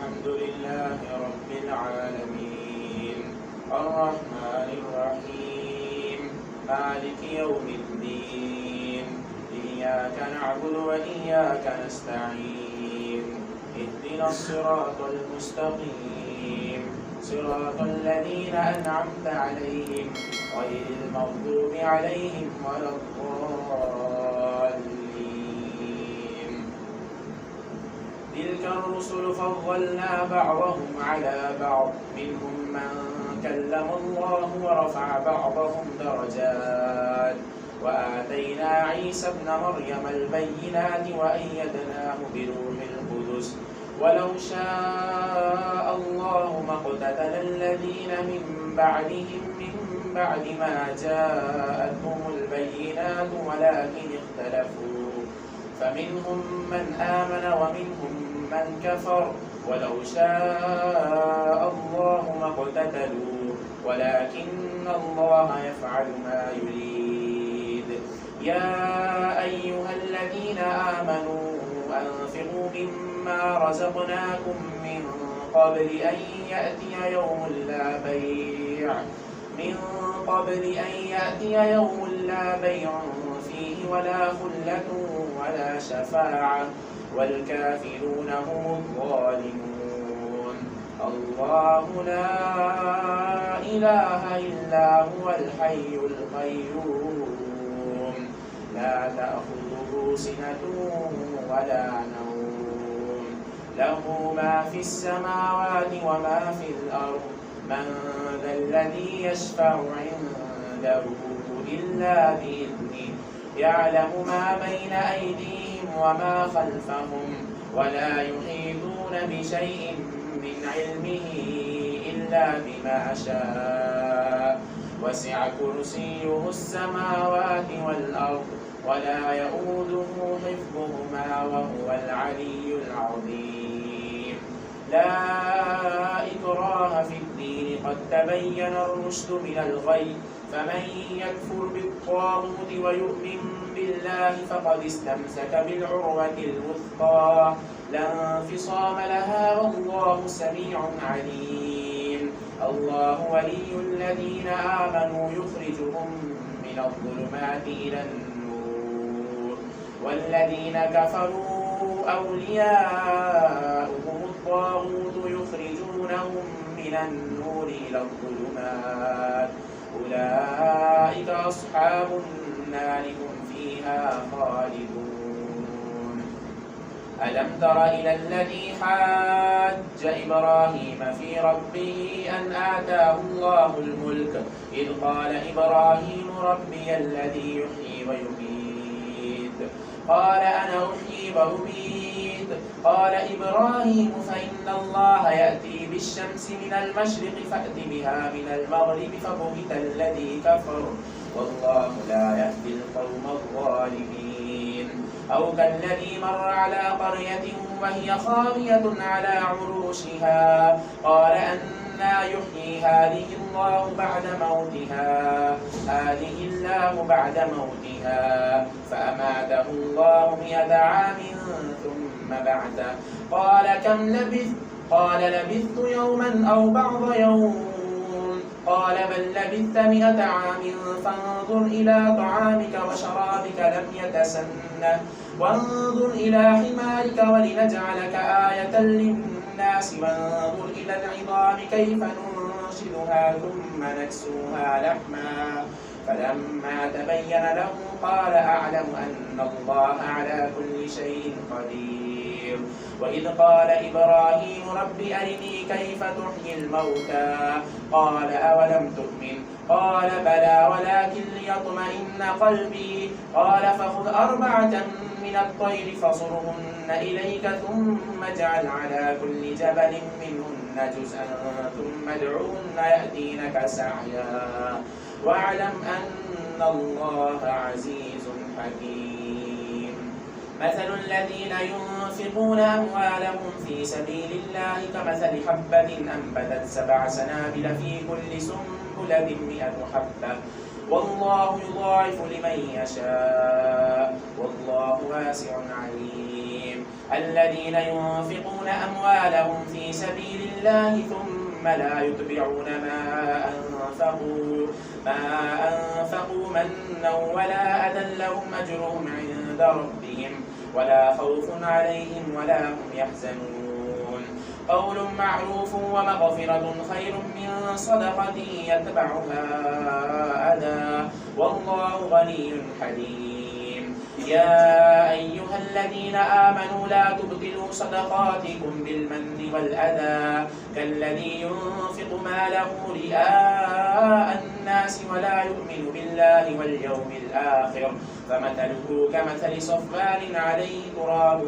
الحمد لله رب العالمين الرحمن الرحيم مالك يوم الدين إياك نعبد وإياك نستعين اهدنا الصراط المستقيم صراط الذين أنعمت عليهم غير المغضوب عليهم ولا الضالين. تلك الرسل فضلنا بعضهم على بعض منهم من كلم الله ورفع بعضهم درجات وآتينا عيسى ابن مريم البينات وأيدناه بروح القدس ولو شاء الله ما اقتتل الذين من بعدهم من بعد ما جاءتهم البينات ولكن اختلفوا فمنهم من آمن ومنهم من كفر ولو شاء الله ما اقتتلوا ولكن الله يفعل ما يريد. يا أيها الذين آمنوا أنفقوا مما رزقناكم من قبل أن يأتي يوم لا بيع فيه ولا خلة ولا شفاعة والكافرون هم الظالمون. الله لا إله إلا هو الحي القيوم لا تأخذه سنة ولا نوم له ما في السماوات وما في الأرض من ذا الذي يشفع عنده إلا بإذنه يعلم ما بين أيديهم وما خلفهم ولا يحيطون بشيء من علمه إلا بما شاء وسع كرسيه السماوات والأرض ولا يؤوده حفظهما وهو العلي العظيم. لا إكراه في الدين قد تبين الرشد من الغي فمن يكفر بالطاغوت ويؤمن بالله فقد استمسك بالعروة الوثقى لا انفصام لها والله سميع عليم. الله ولي الذين آمنوا يخرجهم من الظلمات إلى النور والذين كفروا أولياؤهم الطاغوت يخرجونهم من النور إلى الظلمات أولئك أصحاب النار هم فيها خالدون. ألم تر إلى الذي حاج إبراهيم في ربه أن آتاه الله الملك إذ قال إبراهيم ربي الذي يحيي ويميت قال أنا أحيي وأميت قال إبراهيم فإن الله يأتي بالشمس من المشرق فأت بها من المغرب فبهت الذي كفر والله لا يهدي القوم الظالمين. أو كالذي مر على قرية وهي خاوية على عروشها قال أنى يحيي هذه الله بعد موتها فأماته الله 100 عام ثم بعثه قال كم لبثت قال لبثت يوما أو بعض يوم قال بل لبثت 100 عام فانظر إلى طعامك وشرابك لم يتسنه وانظر إلى حمارك ولنجعلك آية للناس وانظر إلى العظام كيف ننشدها ثم نكسوها لحما فلما تبين له قال أعلم أن الله على كل شيء قدير. وإذ قال إبراهيم رب أرني كيف تحيي الموتى قال أولم تؤمن قال بلى ولكن ليطمئن قلبي قال فخذ 4 من الطير فصرهن إليك ثم اجعل على كل جبل منهن جزءا ثم ادعوهن يأتينك سعيا واعلم أن الله عزيز حكيم. مثل الذين ينفقون أموالهم في سبيل الله كمثل حبة أنبتت 7 سنابل في كل سنبلة 100 حبة والله يضاعف لمن يشاء والله واسع عليم. الذين ينفقون أموالهم في سبيل الله ثم لا يتبعون ما أنفقوا منا ولا أذى لهم أجرهم عند ربهم ولا خوف عليهم ولا هم يحزنون. قول معروف ومغفرة خير من صدقة يتبعها أذى والله غني حليم. يا أيها الذين آمنوا لا تبطلوا صدقاتكم بالمن والأذى كالذي ينفق ماله رئاء الناس ولا يؤمن بالله واليوم الآخر فمثله كمثل صفوان عليه تراب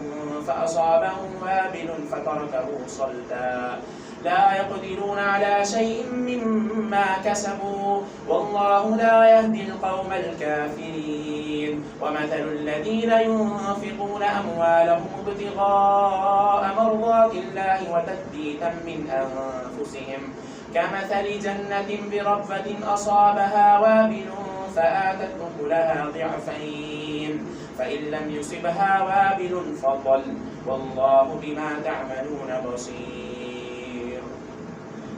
فأصابه وابل فتركه صلدا لا يقدرون على شيء مما كسبوا والله لا يهدي القوم الكافرين. ومثل الذين ينفقون أموالهم ابتغاء مرضات الله وتثبيتا من أنفسهم كمثل جنة بربوة أصابها وابل فآتت أكلها ضعفين فإن لم يصبها وابل فطل والله بما تعملون بصير.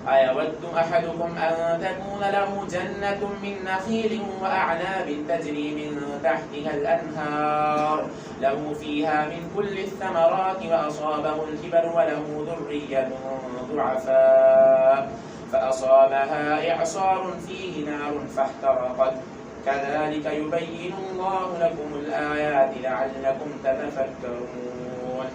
أيود أحدكم أن تكون له جنة من نخيل وأعناب تجري من تحتها الأنهار له فيها من كل الثمرات وأصابه الكبر وله ذرية ضعفاء فأصابها إعصار فيه نار فاحترقت كذلك يبين الله لكم الآيات لعلكم تتفكرون.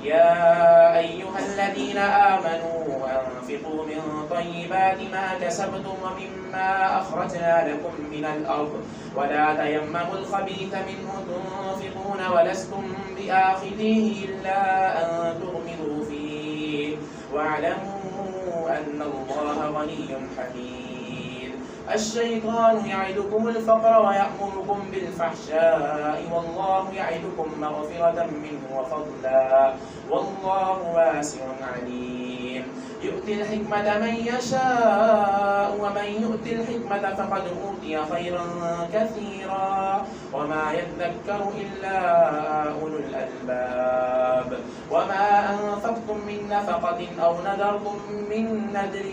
يا أيها الذين آمنوا أنفقوا من طيبات ما كسبتم ومما أخرجنا لكم من الأرض ولا تيمموا الخبيث منه تنفقون ولستم بآخذيه إلا أن تغمضوا فيه واعلموا أن الله غني حميد. الشيطان يعدكم الفقر ويأمركم بالفحشاء والله يعدكم مغفرة منه وفضلا والله واسع عليم. يؤتي الحكمة من يشاء ومن يؤتي الحكمة فقد أوتي خيرا كثيرا وما يذكر إلا أولو الألباب. وما أنفقتم من نفقة أو نذرتم من نذر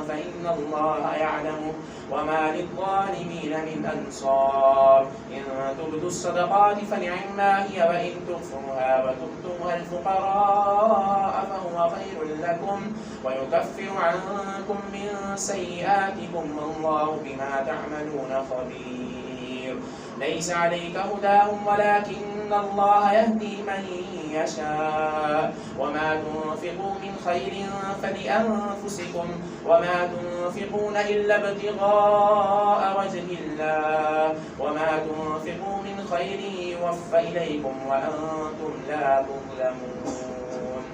فإن الله يعلمه وما للظالمين من أنصار. إن تبدوا الصدقات فنعما هي وإن تخفوها وتؤتوها الفقراء فهو خير لكم ويكفر عنكم من سيئاتكم والله بما تعملون خبير. ليس عليك هداهم ولكن الله يهدي من يشاء وما تنفقوا من خير فلأنفسكم وما تنفقون إلا ابتغاء وجه الله وما تنفقوا من خير يوفى إليكم وأنتم لا تظلمون.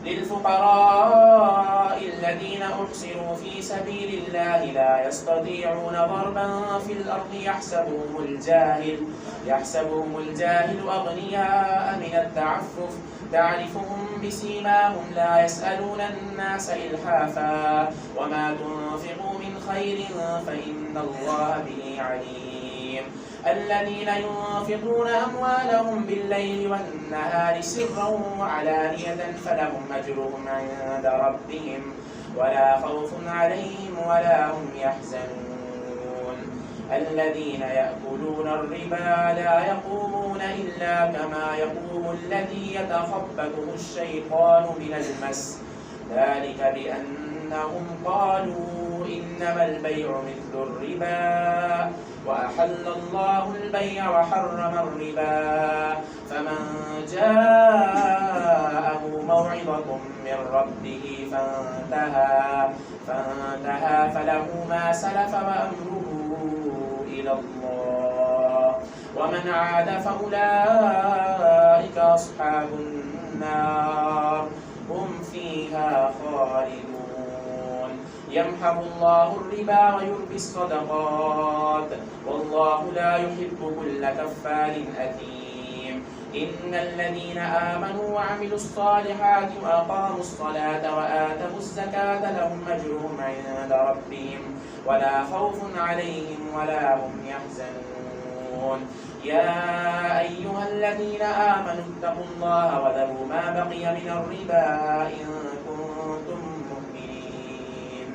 للفقراء الذين أحصروا في سبيل الله لا يستطيعون ضربا في الأرض يحسبهم الجاهل أغنياء من التعفف تعرفهم بسيماهم لا يسألون الناس إلحافا وما تنفقوا من خير فإن الله به عليم. الذين ينفقون أموالهم بالليل والنهار سرا وعلانية فلهم أجرهم عند ربهم ولا خوف عليهم ولا هم يحزنون. الذين يأكلون الربا لا يقومون إلا كما يقوم الذي يتخبطه الشيطان من المس ذلك بأنهم قالوا إنما البيع مثل الربا وأحل الله البيع وحرم الربا فمن جاءه موعظة من ربه فانتهى فله ما سلف وأمره إلى الله ومن عاد فأولئك أصحاب النار هم فيها خالدون. يمحق الله الربا ويربي الصدقات والله لا يحب كل كفار أثيم. إن الذين آمنوا وعملوا الصالحات وأقاموا الصلاة وآتوا الزكاة لهم أجرهم عند ربهم ولا خوف عليهم ولا هم يحزنون. يا أيها الذين آمنوا اتقوا الله وذروا ما بقي من الربا إن كنتم مؤمنين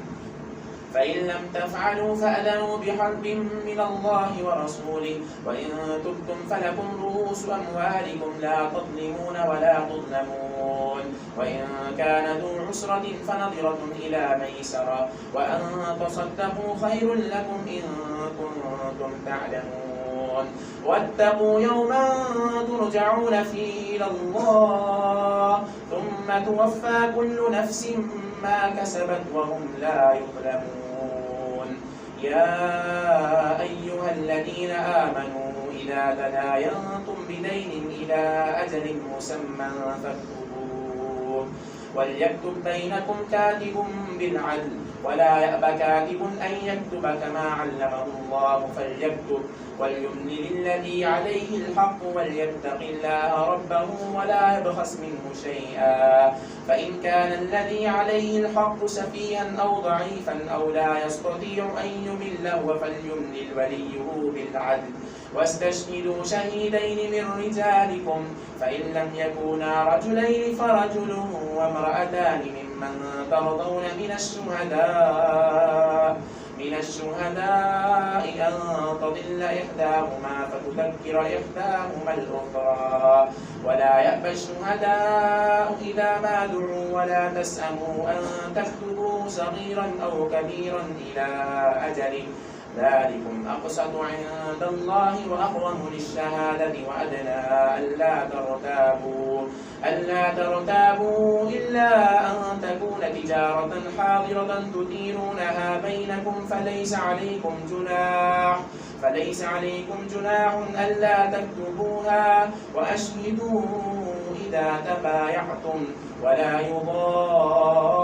فإن لم تفعلوا فأذنوا بحرب من الله ورسوله وإن تبتم فلكم رؤوس أموالكم لا تظلمون ولا تظلمون وإن كان ذو عسرة فنظرة إلى ميسرة وأن تصدقوا خير لكم إن كنتم تعلمون واتقوا يوما ترجعون فيه إلى الله ثم توفى كل نفس ما كسبت وهم لا يظلمون يا أيها الذين آمنوا إذا تداينتم بدين إلى أجل مسمى فاكتبوه وليكتب بينكم كاتب بالعدل ولا يأب كاتب أن يكتب كما علمه الله فليكتب وليملل الذي عليه الحق وليتق الله ربه ولا يبخس منه شيئا فإن كان الذي عليه الحق سفيها أو ضعيفا أو لا يستطيع أن يمل فليملل وليه بالعدل واستشهدوا شهيدين من رجالكم فإن لم يكونا رجلين فرجل وامرأتان ممن ترضون من الشهداء أن تضل إحداهما فتذكر إحداهما الأخرى ولا يأبى الشهداء إذا ما دعوا ولا تسأموا أن تكتبوا صغيرا أو كبيرا إلى أجله ذلكم أقسط عند الله وأقوم للشهادة وأدنى ألا ترتابوا إلا أن تكون تجارة حاضرة تديرونها بينكم فليس عليكم جناح ألا تكتبوها وأشهدوا إذا تبايعتم ولا يضار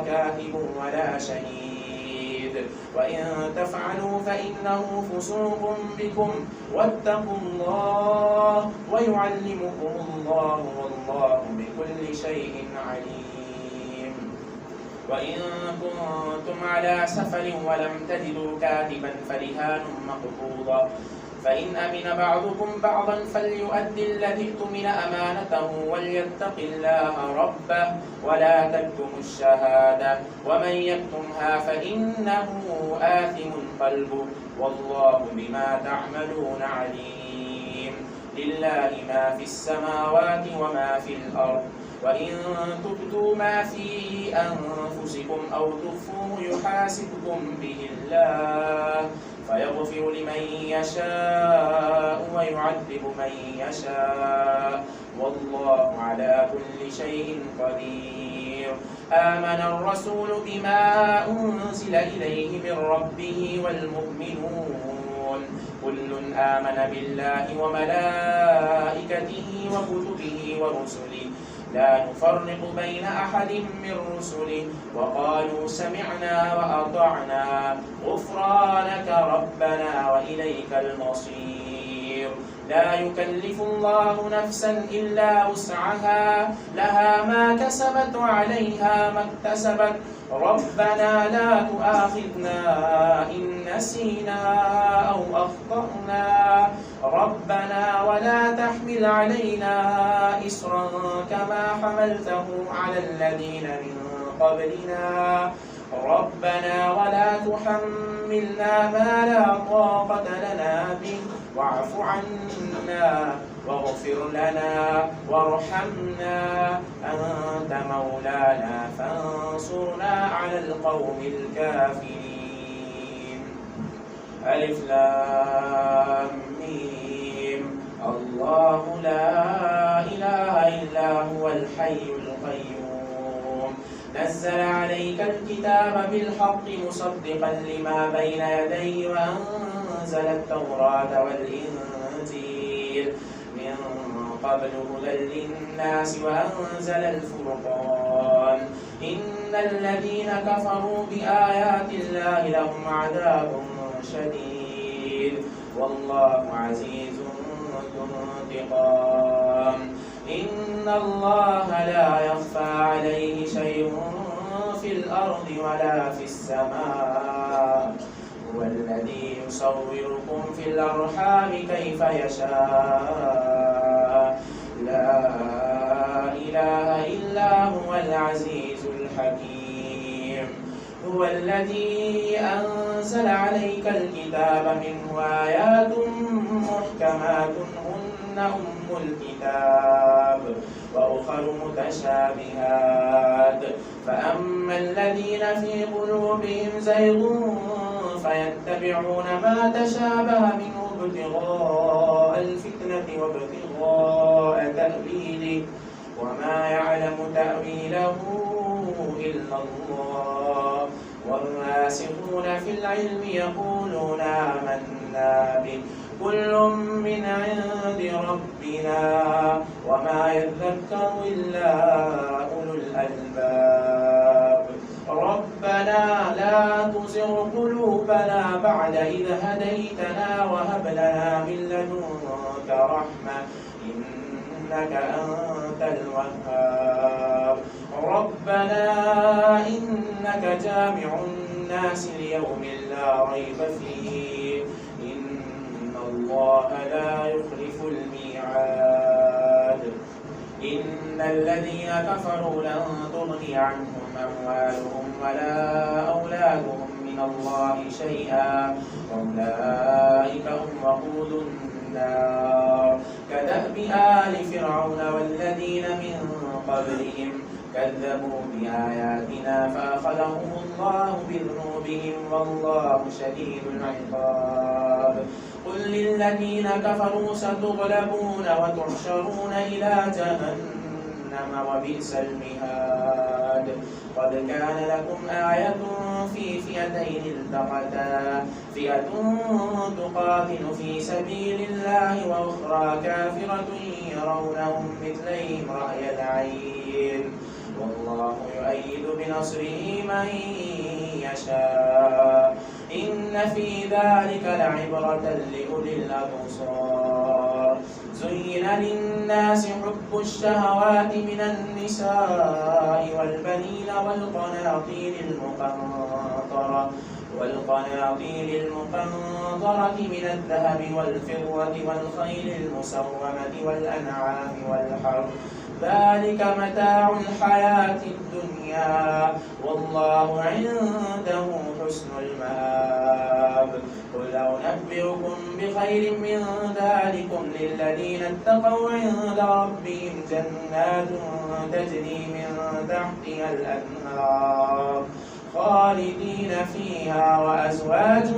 كاتب ولا شهيد وإن تفعلوا فإنه فسوق بكم واتقوا الله ويعلمكم الله والله بكل شيء عليم وإن كنتم على سفر ولم تجدوا كاتبا فرهان مقبوضة فإن أمن بعضكم بعضا فليؤدي الذي اؤتمن أمانته وليتق الله ربه ولا تكتموا الشهادة ومن يكتمها فإنه آثم قلبه والله بما تعملون عليم لله ما في السماوات وما في الأرض وإن تبدوا ما في أنفسكم أو تخفوه يحاسبكم به الله فيغفر لمن يشاء ويعذب من يشاء والله على كل شيء قدير آمن الرسول بما أنزل إليه من ربه والمؤمنون كل آمن بالله وملائكته وكتبه ورسله لا نفرق بين أحد من رسله وقالوا سمعنا وأطعنا غفرانك ربنا وإليك المصير لا يكلف الله نفسا إلا وسعها لها ما كسبت وعليها ما اكتسبت ربنا لا تؤاخذنا إن نسينا أو أخطأنا ربنا ولا تحمل علينا إصرا كما حملته على الذين من قبلنا ربنا ولا تحملنا ما لا طاقة لنا به واعف عنا واغفر لنا وارحمنا أنت مولانا فانصرنا على القوم الكافرين ألف لام ميم الله لا إله إلا هو الحي القيوم نزل عليك الكتاب بالحق مصدقا لما بين يديه وأنزل التوراة والإنجيل من قبل هدى للناس وأنزل الفرقان إن الذين كفروا بآيات الله لهم عذاب شديد والله عزيز ذو انتقام إن الله لا يخفى عليه شيء في الأرض ولا في السماء هو الذي يصوركم في الأرحام كيف يشاء لا إله إلا هو العزيز الحكيم هو الذي أنزل عليك الكتاب منه آيات محكمات هن أم الكتاب وأخر متشابهات فأما الذين في قلوبهم زيغ فيتبعون ما تشابه منه ابتغاء الفتنة وابتغاء تأويله وما يعلم تأويله إلا الله والراسخون في العلم يقولون آمنا به كل من عند ربنا وما يذكر إلا أولو الألباب ربنا لا تزغ قلوبنا بعد إذ هديتنا وهب لنا من لدنك رحمة إنك أنت الوهاب ربنا إنك جامع الناس ليوم لا ريب فيه إن الله لا يخلف الميعاد إن الذين كفروا لن تغني عنهم أموالهم ولا أولادهم من الله شيئا وأولئك هم وقود النار كدأب آل فرعون والذين من قبلهم كذبوا بآياتنا فأخذهم الله بذنوبهم والله شديد العقاب قل للذين كفروا ستغلبون وتحشرون إلى جهنم وبئس المهاد قد كان لكم آية في فئتين التقتا فئة تقاتل في سبيل الله وأخرى كافرة يرونهم مثليهم رأي العين والله يؤيد بنصره من يشاء إن في ذلك لعبرة لأولي الأبصار زين للناس حب الشهوات من النساء والبنين والقناطير المقنطرة من الذهب والفضة والخيل المسومة والأنعام والحرث ذلك متاع الحياة الدنيا والله عنده حسن المآب قل أنبئكم بخير من ذلكم للذين اتقوا عند ربهم جنات تجري من تحتها الأنهار خالدين فيها وأزواج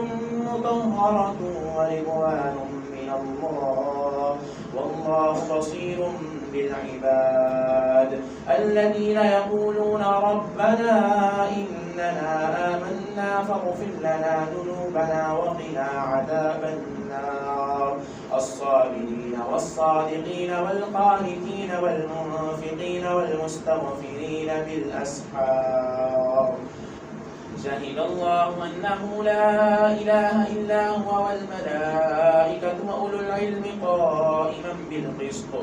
مطهرة ورضوان من الله والله بصير بالعباد الذين يقولون ربنا إننا آمنا فاغفر لنا ذنوبنا وقنا عذاب النار الصابرين والصادقين والقانتين والمنفقين والمستغفرين بالأسحار شهد الله أنه لا إله إلا هو والملائكة وأولو العلم قائما بالقسط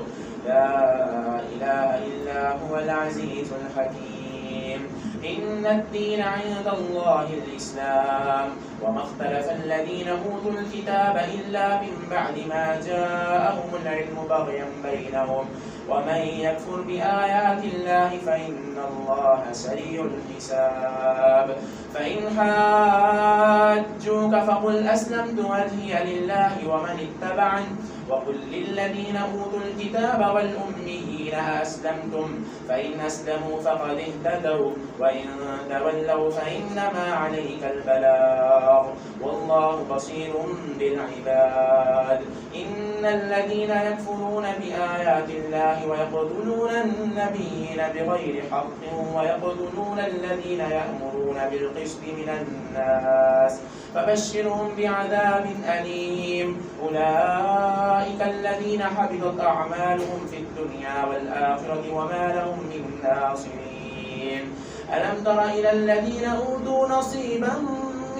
لا إله إلا هو العزيز الحكيم إن الدين عند الله الإسلام وما اختلف الذين أوتوا الكتاب إلا من بعد ما جاءهم العلم بغيا بينهم ومن يكفر بآيات الله فإن الله سريع الحساب فإن حاجوك فقل أسلمت وجهي لله ومن اتبعني وقل للذين أوتوا الكتاب والأميين أسلمتم فإن أسلموا فقد اهتدوا وإن تولوا فإنما عليك البلاغ والله بصير بالعباد إن الذين يكفرون بآيات الله ويقتلون النبيين بغير حق ويقتلون الذين يأمرون بالقسط من الناس فبشرهم بعذاب أليم أولئك الذين حبطت أعمالهم في الدنيا والآخرة وما لهم من ناصرين ألم تر إلى الذين أوتوا نصيبا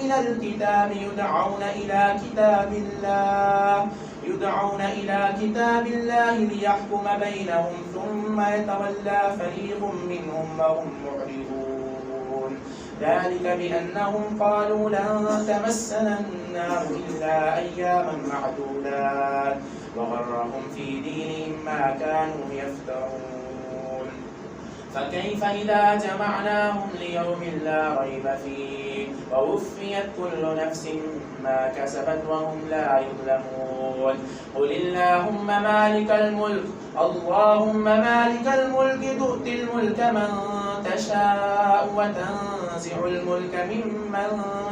من الكتاب يدعون إلى كتاب الله ليحكم بينهم ثم يتولى فريق منهم وهم معرضون ذلك بأنهم قالوا لن تمسنا النار إلا أياما معدودات وغرهم في دينهم ما كانوا يفترون. فكيف إذا جمعناهم ليوم لا ريب فيه ووفيت كل نفس ما كسبت وهم لا يظلمون. قل اللهم مالك الملك تؤتي الملك من تشاء وتنزع الملك ممن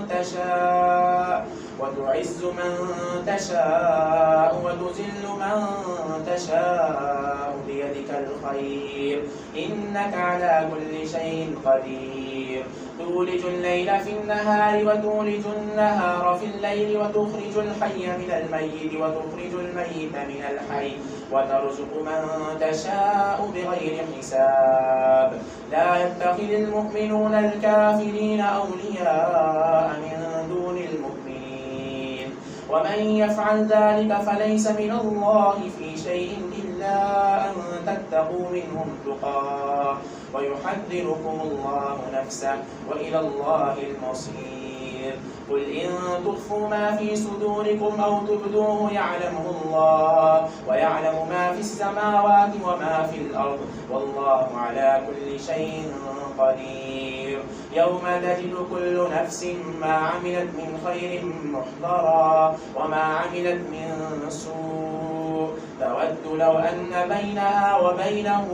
تشاء وتعز من تشاء وتذل من تشاء بيدك الخير إنك على كل شيء قدير. تولج الليل في النهار وتولج النهار في الليل وتخرج الحي من الميت وتخرج الميت من الحي وترزق من تشاء بغير حساب. لا يتخذ المؤمنون الكافرين أولياء من دون المؤمنين ومن يفعل ذلك فليس من الله في شيء إلا أن تتقوا منهم تقاه ويحذركم الله نفسه وإلى الله المصير. قل إن تخفوا ما في صدوركم أو تبدوه يعلمه الله ويعلم ما في السماوات وما في الأرض والله على كل شيء قدير. يوم تجد كل نفس ما عملت من خير محضرا وما عملت من سوء تود لو أن بينها وبينه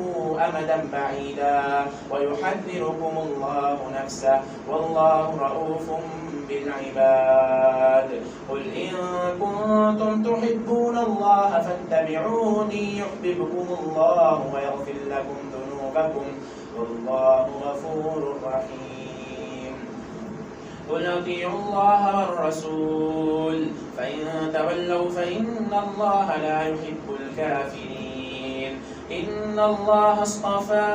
أمدا بعيدا ويحذركم الله نفسه والله رؤوف بالعباد. قل إن كنتم تحبون الله فاتبعوني يحببكم الله ويغفر لكم ذنوبكم والله غفور رحيم. قل اطيعوا الله والرسول فإن تولوا فإن الله لا يحب الكافرين. إن الله اصطفى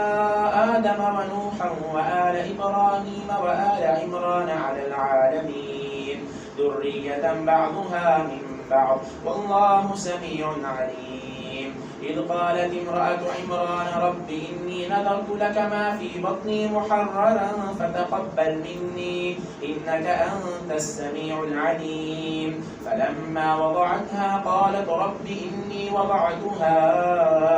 آدم ونوحا وآل إبراهيم وآل عمران على العالمين ذرية بعضها من بعض والله سميع عليم. إذ قالت امرأة عمران رب إني نذرت لك ما في بطني محررا فتقبل مني إنك أنت السميع العليم. فلما وضعتها قالت رب إني وضعتها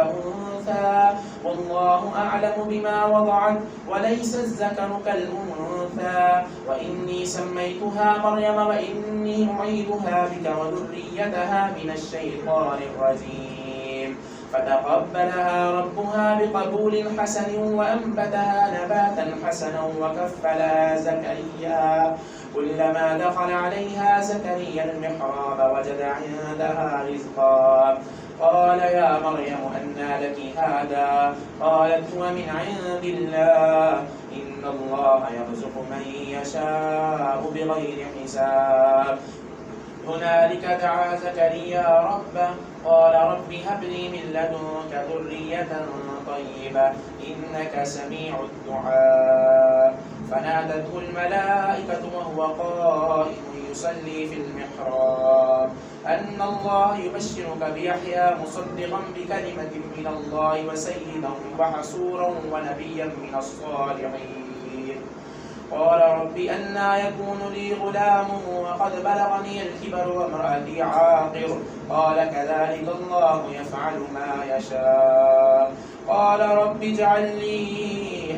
أنثى والله أعلم بما وضعت وليس الذكر كالأنثى وإني سميتها مريم وإني أعيذها بك وذريتها من الشيطان الرجيم. فتقبلها ربها بقبول حسن وأنبتها نباتا حسنا وكفلها زكريا. كلما دخل عليها زكريا المحراب وجد عندها رزقا قال يا مريم أنى لك هذا قالت هو من عند الله إن الله يرزق من يشاء بغير حساب. هنالك دعا زكريا ربه قال رب هب لي من لدنك ذرية طيبة إنك سميع الدعاء. فنادته الملائكة وهو قائم يصلي في المحراب أن الله يبشرك بيحيى مصدقا بكلمة من الله وسيدا وحصورا ونبيا من الصالحين. قال رب أنى يكون لي غلام وقد بلغني الكبر وامرأتي عاقر قال كذلك الله يفعل ما يشاء. قال رب اجعل لي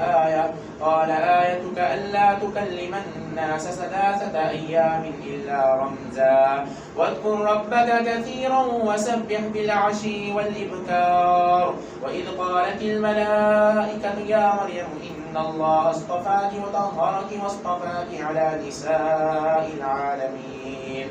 آية قال آيتك ألا تكلم الناس 3 أيام إلا رمزا واذكر ربك كثيرا وسبح بالعشي والإبكار. وإذ قالت الملائكة يا مريم إن الله اصطفاك وطهرك واصطفاك على نساء العالمين.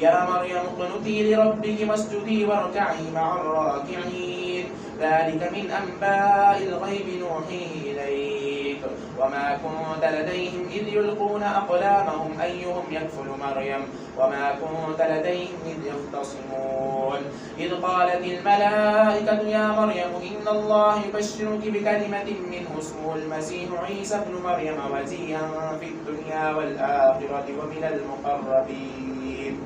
يا مريم اقنتي لربك واسجدي واركعي مع الراكعين. ذلك من أنباء الغيب نوحيه إليك وما كنت لديهم إذ يلقون أقلامهم أيهم يكفل مريم وما كنت لديهم إذ يختصمون. إذ قالت الملائكة يا مريم إن الله يبشرك بكلمة منه اسمه المسيح عيسى ابن مريم وجيها في الدنيا والآخرة ومن المقربين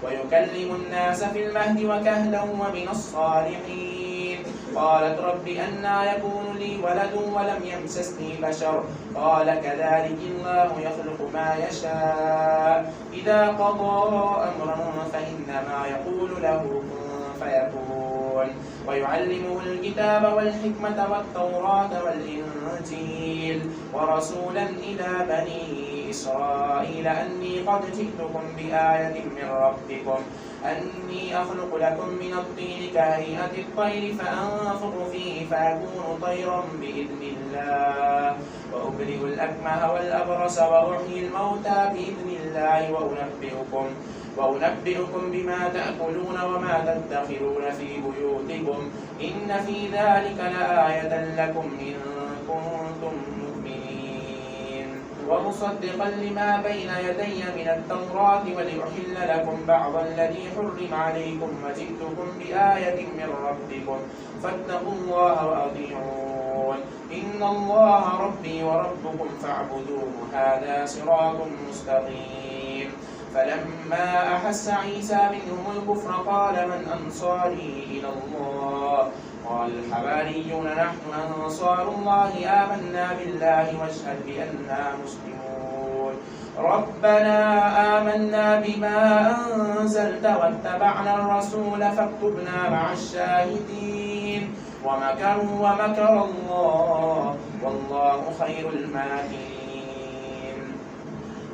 ويكلم الناس في المهد وكهلا ومن الصالحين قالت رب أنى يكون لي ولد ولم يمسسني بشر قال كذلك الله يخلق ما يشاء إذا قضى أمرا فإنما يقول له كن فيكون ويعلمه الكتاب والحكمة والتوراة والإنجيل ورسولا إلى بني إسرائيل أني قد جئتكم بآية من ربكم أني أخلق لكم من الطين كهيئة الطير فأنفخ فيه فيكون طيرا بإذن الله وأبرئ الأكمه والأبرص وأحيي الموتى بإذن الله وأنبئكم بما تأكلون وما تدخرون في بيوتكم إن في ذلك لآية لكم إن كنتم مؤمنين ومصدقا لما بين يدي من التوراة ولأحل لكم بعض الذي حرم عليكم وجئتكم بآية من ربكم فاتقوا الله وأطيعون إن الله ربي وربكم فاعبدوه هذا صراط مستقيم فلما أحس عيسى منهم الكفر قال من أنصاري إلى الله قال الحواريون نحن أنصار الله آمنا بالله واشهد بأننا مسلمون ربنا آمنا بما أنزلت واتبعنا الرسول فاكتبنا مع الشاهدين ومكروا ومكر الله والله خير الماكرين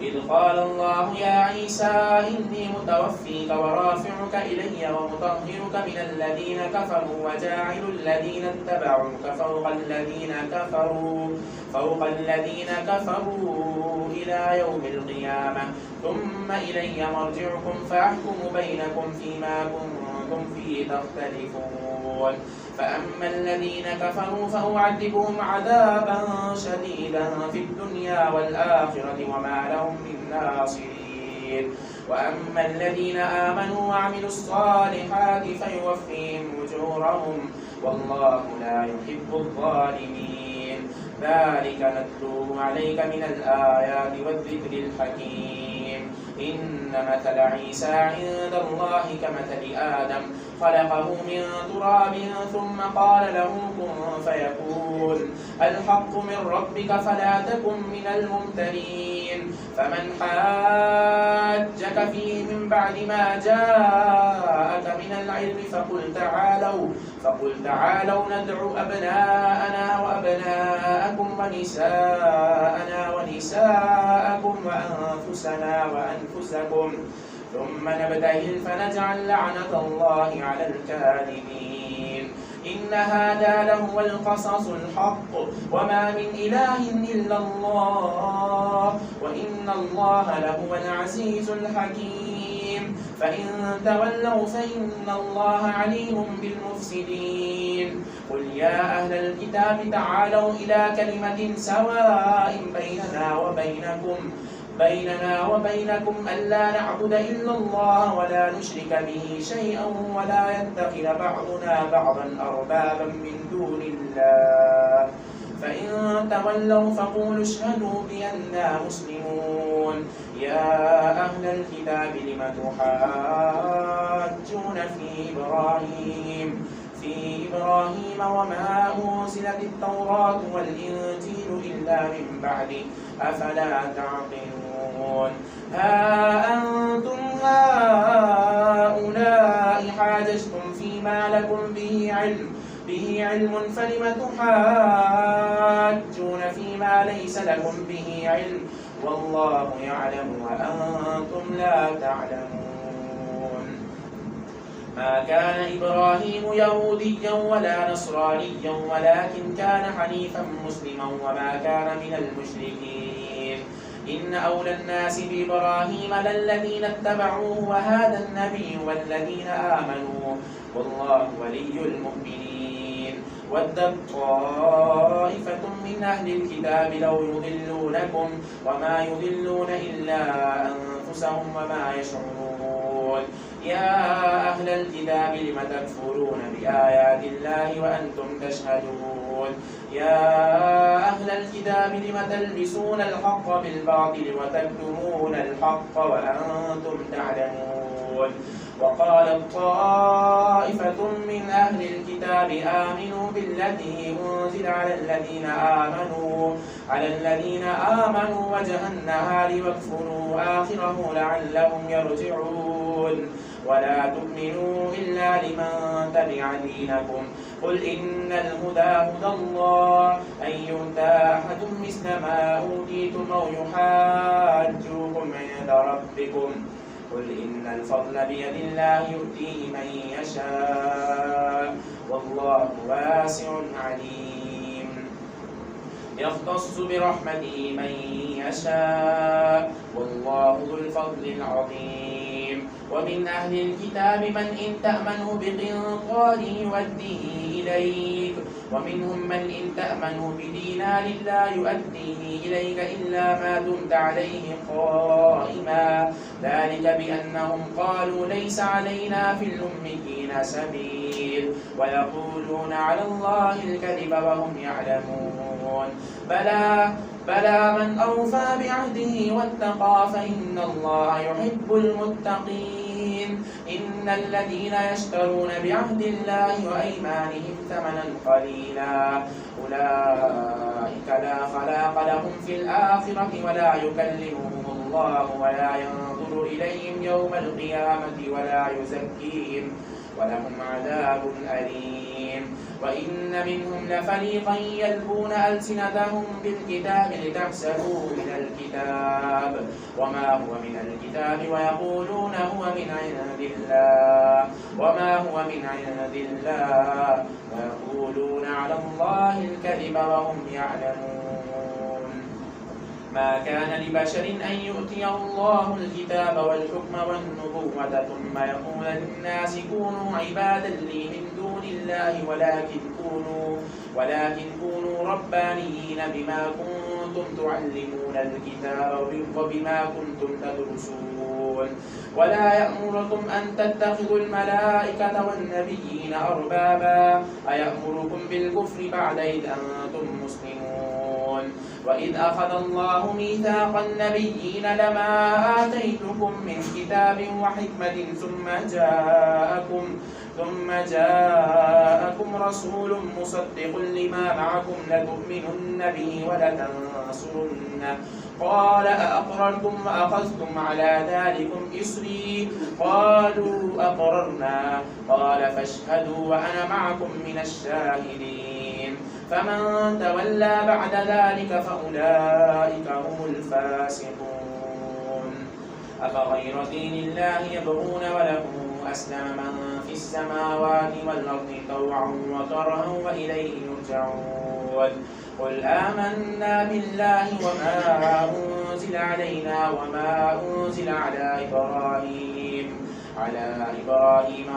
إذ قال الله يا عيسى إني متوفيك ورافعك إلي ومطهرك من الذين كفروا وجاعل الذين اتبعوك فوق الذين كفروا إلى يوم القيامة ثم إلي مرجعكم فأحكم بينكم فيما كنتم فيه تختلفون فأما الذين كفروا فأعذبهم عذابا شديدا في الدنيا والآخرة وما لهم من ناصرين وأما الذين آمنوا وعملوا الصالحات فيوفيهم أجورهم والله لا يحب الظالمين ذلك نتلوه عليك من الآيات والذكر الحكيم إن مثل عيسى عند الله كمثل آدم خلقه من تراب ثم قال له كن فيكون الحق من ربك فلا تكن من الممترين فمن حاجك فيه من بعد ما جاءك من العلم فقل تعالوا ندعو أبناءنا وأبناءكم ونساءنا ونساءكم وأنفسنا وأنفسكم ثم نبتهل فنجعل لعنة الله على الكاذبين إن هذا لهو القصص الحق وما من إله إلا الله وإن الله لهو العزيز الحكيم فإن تولوا فإن الله عليم بالمفسدين قل يا أهل الكتاب تعالوا إلى كلمة سواء بيننا وبينكم ألا نعبد إلا الله ولا نشرك به شيئا ولا يتخذ بعضنا بعضا أربابا من دون الله فإن تولوا فقولوا اشهدوا بأننا مسلمون يا أهل الكتاب لم تحاجون في إبراهيم وما أنزلت التوراة والإنجيل إلا من بعده أفلا تعقلون ها أنتم هؤلاء حاججتم فيما لكم به علم فلم تحاجون فيما ليس لكم به علم والله يعلم وأنتم لا تعلمون ما كان إبراهيم يهوديا ولا نصرانيا ولكن كان حنيفا مسلما وما كان من المشركين إن أولى الناس بإبراهيم للذين اتبعوه وهذا النبي والذين آمنوا والله ولي المؤمنين ودت طائفة من أهل الكتاب لو يضلونكم وما يضلون إلا أنفسهم وما يشعرون يا أهل الكتاب لم تكفرون بآيات الله وأنتم تشهدون يا أهل الكتاب لم تلبسون الحق بالباطل وتكتمون الحق وأنتم تعلمون وقالت طائفة من أهل الكتاب آمنوا بالذي أنزل على الذين آمنوا وجه النهار واكفروا آخره لعلهم يرجعون ولا تؤمنوا إلا لمن تبع دينكم قل إن الهدى هدى الله أن يؤتى أحد مثل ما أوتيتم أو يحاجوكم عند ربكم قل إن الفضل بيد الله يؤتيه من يشاء والله واسع عليم يختص برحمته من يشاء والله ذو الفضل العظيم ومن أهل الكتاب من إن تأمنه بقنطار يؤديه إليك ومنهم من إن تأمنه بدينار لا يؤديه إليك إلا ما دمت عليه قائما ذلك بأنهم قالوا ليس علينا في الأميين سبيل ويقولون على الله الكذب وهم يعلمون بلى من أوفى بعهده واتقى فإن الله يحب المتقين إن الذين يشترون بعهد الله وأيمانهم ثمنا قليلا أولئك لا خلاق لهم في الآخرة ولا يكلمهم الله ولا ينظر إليهم يوم القيامة ولا يزكيهم ولهم عذاب أليم وإن منهم لفريقا يلبون ألسنتهم بالكتاب لتحسبوه من الكتاب وما هو من الكتاب ويقولون هو من عند الله وما هو من عند الله ويقولون على الله الكذب وهم يعلمون ما كان لبشر أن يؤتيه الله الكتاب والحكم والنبوة ثم يقول للناس كونوا عبادا لي من دون الله ولكن كونوا ربانيين بما كنتم تعلمون الكتاب وبما كنتم تدرسون ولا يأمركم أن تتخذوا الملائكة والنبيين أربابا أيأمركم بالكفر بعد إذ أنتم مسلمون وإذ أخذ الله ميثاق النبيين لما آتيتكم من كتاب وحكمة ثم جاءكم رسول مصدق لما معكم لتؤمنن به ولتنصرنه قال أأقررتم وأخذتم على ذلكم إصري قالوا أقررنا قال فاشهدوا وأنا معكم من الشاهدين فمن تولى بعد ذلك فأولئك هم الفاسقون أفغير دين الله يبغون وله أسلم من في السماوات والأرض طوعا وكرها وإليه يرجعون قل آمنا بالله وما أنزل علينا وما أنزل على إبراهيم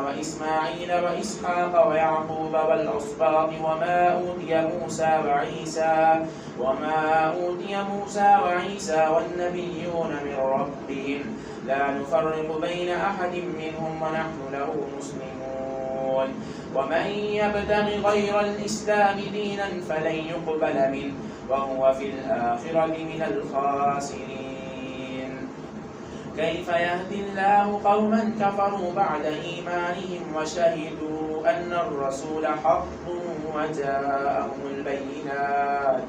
وإسماعيل وإسحاق ويعقوب والأسباط وما أوتي موسى وعيسى والنبيون من ربهم لا نفرق بين أحد منهم ونحن له مسلمون ومن يبتغ غير الإسلام دينا فلن يقبل منه وهو في الآخرة من الخاسرين كيف يهدي الله قوما كفروا بعد إيمانهم وشهدوا أن الرسول حق وجاءهم البينات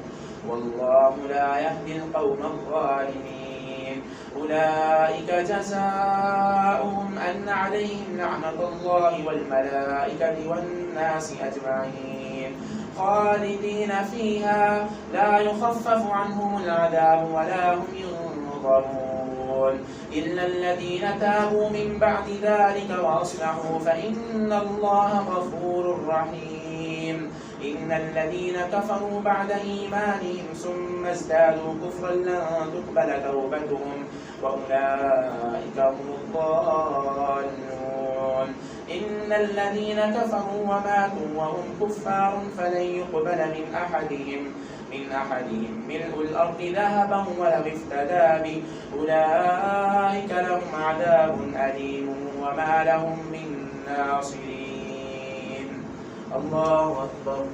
والله لا يهدي القوم الظالمين أولئك جزاؤهم أن عليهم لعنة الله والملائكة والناس أجمعين خالدين فيها لا يخفف عنهم العذاب ولا هم ينظرون إلا الذين تابوا من بعد ذلك وأصلحوا فإن الله غفور رحيم إن الذين كفروا بعد إيمانهم ثم ازدادوا كفرا لن تقبل توبتهم وأولئك هم الضالون إن الذين كفروا وماتوا وهم كفار فلن يقبل من أحدهم ملء الأرض ذهبا ولو افتدى به أولئك لهم عذاب أليم وما لهم من ناصرين الله أكبر.